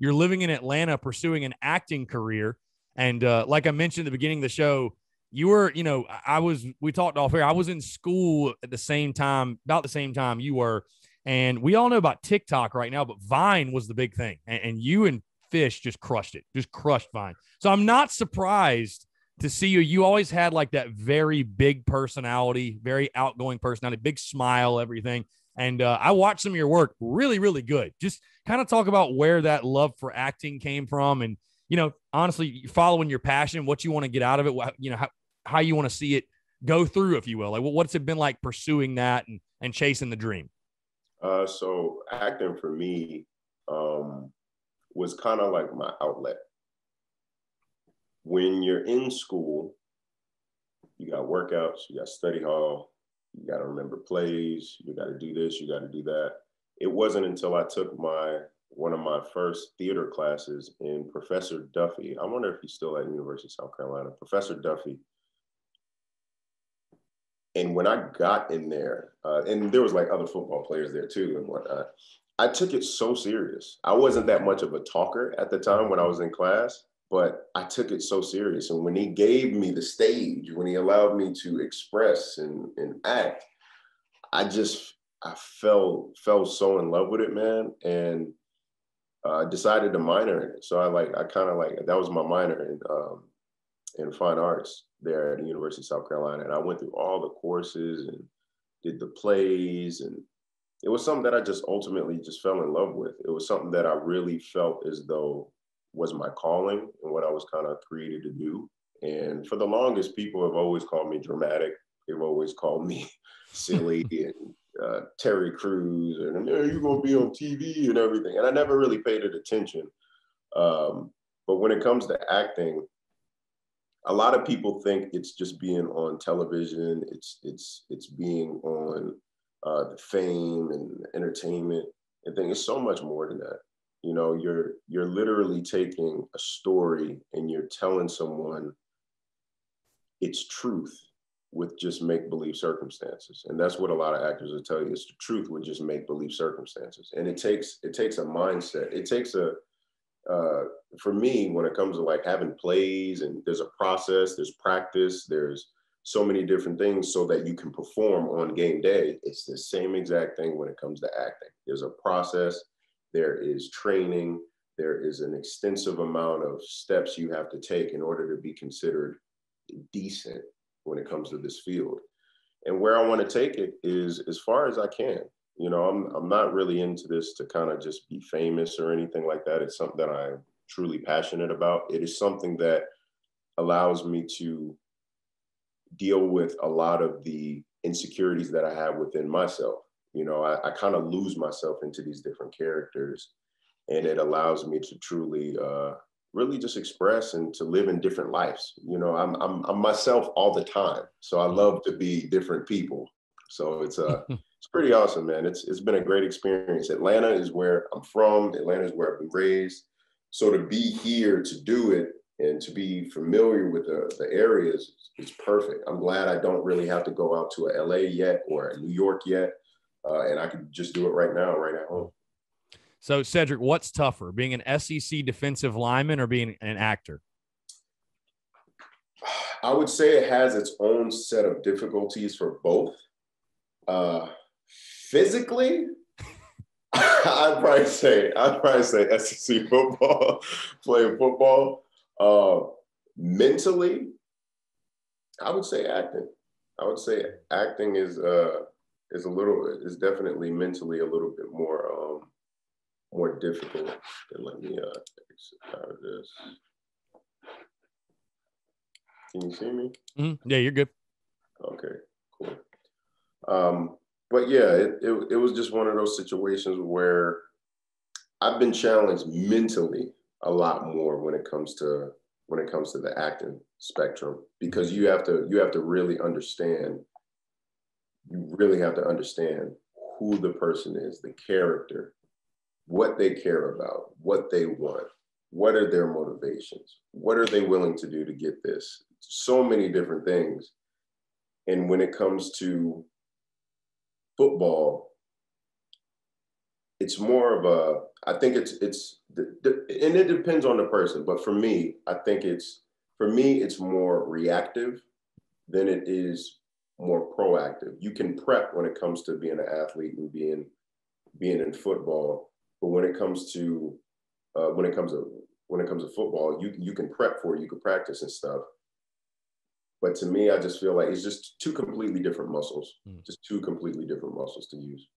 you're living in Atlanta pursuing an acting career. And like I mentioned at the beginning of the show, you were, we talked off here. I was in school at the same time, about the same time you were. And we all know about TikTok right now, but Vine was the big thing. And you and Fish just crushed it, just crushed Vine. So I'm not surprised to see you. You always had like that very big personality, very outgoing personality, big smile, everything. And I watched some of your work, really, really good. Just kind of talk about where that love for acting came from. And, honestly, following your passion, what you want to get out of it, how you want to see it go through, if you will. Like, what's it been like pursuing that and chasing the dream? So acting for me was kind of like my outlet. When you're in school, you got workouts, you got study hall, you got to remember plays, you got to do this, you got to do that. It wasn't until I took one of my first theater classes in Professor Duffy. I wonder if he's still at University of South Carolina, Professor Duffy. And when I got in there, and there was like other football players there too and whatnot, I took it so serious. I wasn't that much of a talker at the time when I was in class, but I took it so serious. And when he gave me the stage, when he allowed me to express and act, I fell so in love with it, man. And decided to minor in it. So that was my minor in fine arts there at the University of South Carolina. And I went through all the courses and did the plays. And it was something that I just ultimately just fell in love with. It was something that I really felt as though was my calling and what I was kind of created to do. And for the longest, people have always called me dramatic. They've always called me silly and Terry Crews and you're going to be on TV and everything. And I never really paid it attention. But when it comes to acting, a lot of people think it's just being on television. It's being on the fame and entertainment. I think it's so much more than that. You're literally taking a story and you're telling someone its truth with just make-believe circumstances. And that's what a lot of actors will tell you. It's the truth with just make-believe circumstances. And it takes a mindset. It takes for me, when it comes to like having plays and there's a process, there's practice, there's so many different things so that you can perform on game day. It's the same exact thing when it comes to acting. There's a process, there is training, there is an extensive amount of steps you have to take in order to be considered decent when it comes to this field. And where I want to take it is as far as I can. I'm not really into this to kind of just be famous or anything like that. It's something that I'm truly passionate about. It is something that allows me to deal with a lot of the insecurities that I have within myself. I kind of lose myself into these different characters, and it allows me to truly really just express and to live in different lives. I'm myself all the time. So I love to be different people. So it's pretty awesome, man. It's been a great experience. Atlanta is where I'm from. Atlanta is where I've been raised. So to be here to do it and to be familiar with the areas is perfect. I'm glad I don't really have to go out to a LA yet or a New York yet. And I can just do it right now, right at home. So, Cedrick, what's tougher, being an SEC defensive lineman or being an actor? I would say it has its own set of difficulties for both. Physically, I'd probably say SEC football, playing football. Mentally, I would say acting. I would say acting is definitely mentally a little bit more difficult. And let me exit out of this. Can you see me? Mm-hmm. Yeah, you're good. Okay, cool. But yeah, it was just one of those situations where I've been challenged mentally a lot more when it comes to the acting spectrum, because you have to really understand. You really have to understand who the person is, the character, what they care about, what they want, what are their motivations, what are they willing to do to get this? So many different things. And when it comes to football, it's more of a, I think and it depends on the person, but for me, I think it's more reactive than it is more proactive. You can prep when it comes to being an athlete and being in football, but when it comes to football, you can prep for it, you can practice and stuff. But to me, I just feel like it's just two completely different muscles to use.